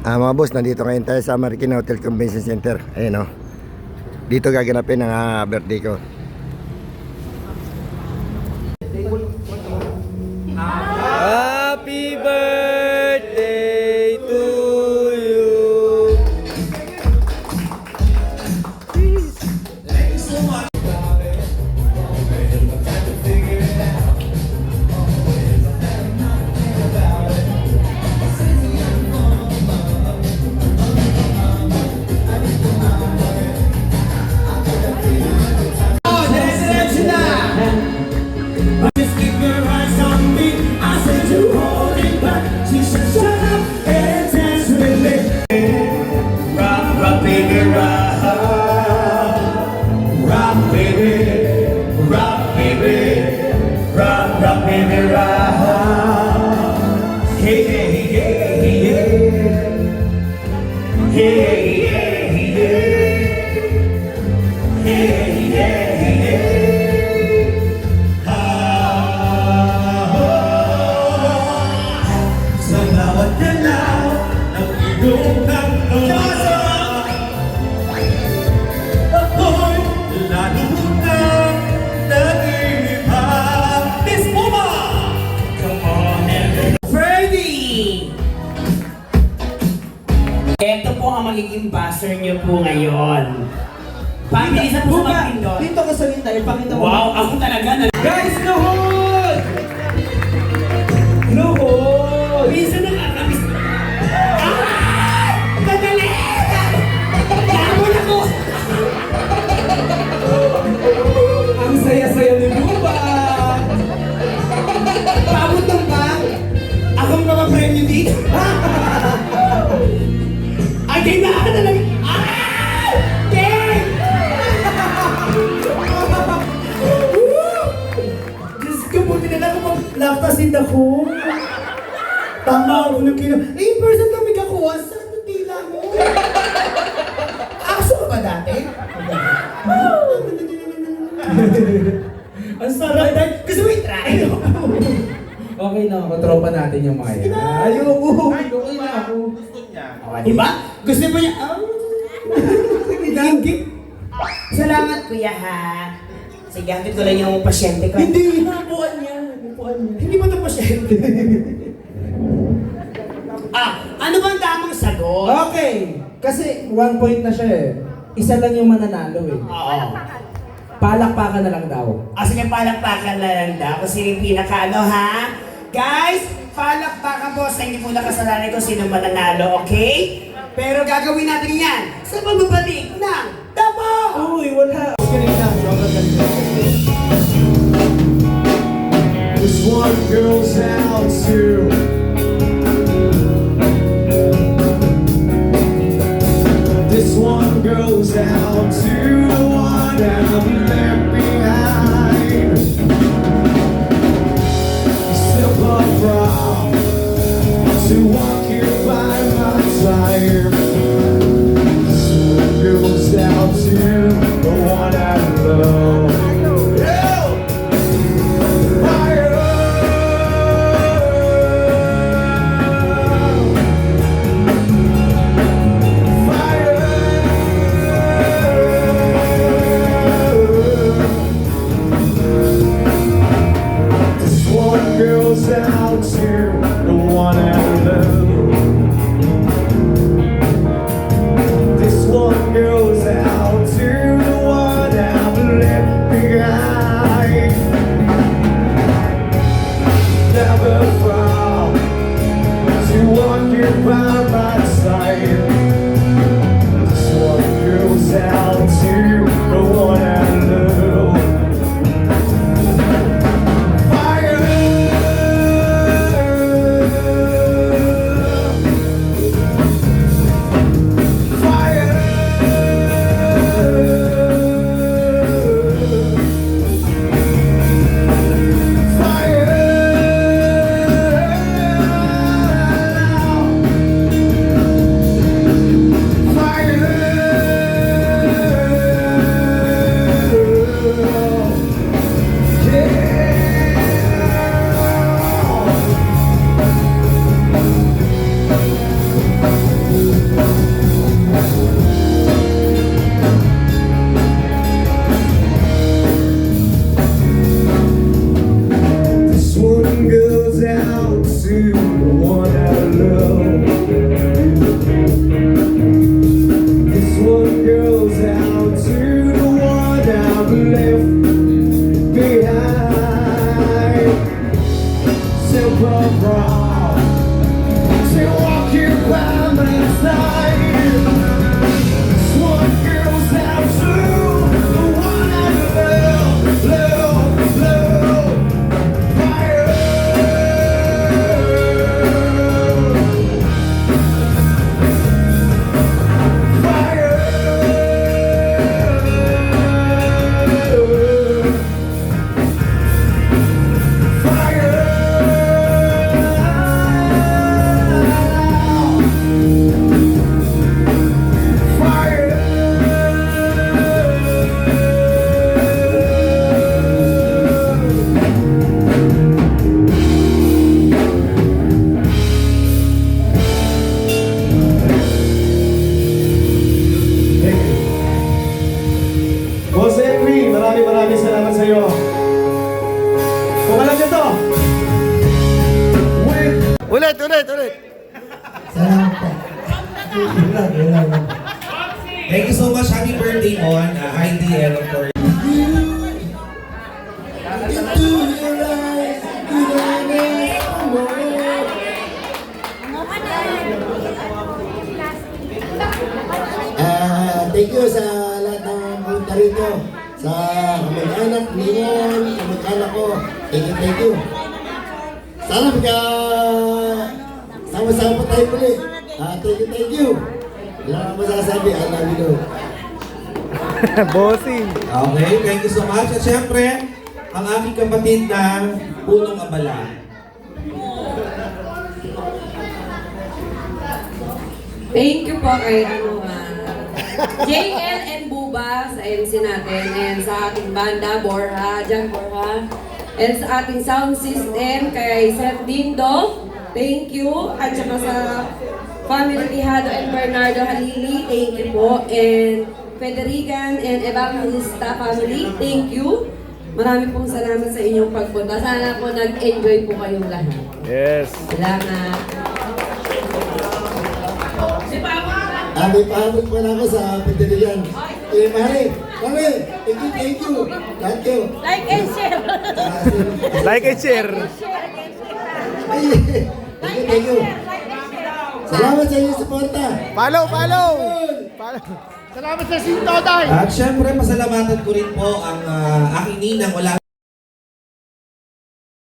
Mga boss, nandito ngayon tayo sa Marikina Hotel Convention Center. Ayan o. Dito gaganapin ang birthday ko. Happy birthday to you. Ito po ang magiging buzzer niyo po ngayon. Pabilisan po sa pindot. Dito ka sa gitna, ipakita mo. Wow, ako talaga na... Guys, nuhod! Nuhod! Minsan nakakabis... Ah! Madali! Lamon ako! Ang saya-saya ni Buba! Pabot ng bang! Akong mapapremyo dito! Ay, kailangan na lang! Ah! Dang! Diyos ko, buti na lang kung maglapasin ako. Tama ako ng Eh, in person kami kakuha. Saan ang tila mo? Aso ka ba dati? Ang sarap dahil. Gusto mo i-try? Okay na, katropa natin yung mga yan. Ayoko! Okay na ako. Diba? Gusto mo niya? Hinggit. Salamat, kuya, ha? Sige, hanggang ko lang yung pasyente ko. Hindi! Upuan niya! Upuan niya. Hindi mo ito pasyente. Ano bang tamang sagot? Okay! Kasi 1 point na siya eh. Isa lang yung mananalo eh. Oo. Palakpakan na lang daw. Sige, palakpakan na lang daw. Kasi yung pinaka-ano, ha? Guys, palakpakan po sa hindi po nakasalanan kung sino mananalo, okay? Pero gagawin natin yan sa pagbabalik ng Damo! Uy, wala! This one goes out to This one goes out to the one I've left behind. Step up proud to walk here by my side. This one goes out to the one I love. Out to the one I love. This one goes out to the one I've left behind. Never found to walk here by my side. This one goes out to the one I love. ulit, ulit. Salamat po. Yun lang. Thank you so much. Happy birthday, Mon. Heidi, and of course. Thank you sa lahat ng punta rito. Sa kamag-anak, Limon, kamag-anak ko. Thank you. Sana sama-sama pa tayo muli. Thank you. Wala akong masasabi. I love you, Lord. Bossing. Okay, thank you so much. At syempre, ang aking kapatid na punong abala. Thank you po kay JL and Buba sa MC natin and sa ating banda, Borja, Jan Borja, and sa ating sound system kay Seth Dindo, thank you, at saka sa family Tijado and Bernardo Halili, thank you po, and Federican and Evangelista family, thank you. Marami pong salamat sa inyong pagpunta. Sana po nag-enjoy po kayong lahat. Yes. Salamat. May pahabol pa na ako sa Pagdalian. Mare, thank you. Thank you. Like and share. Like and share. Thank you. Salamat sa inyong suporta. Follow. At syempre, pasalamatan ko rin po ang aking ninang wala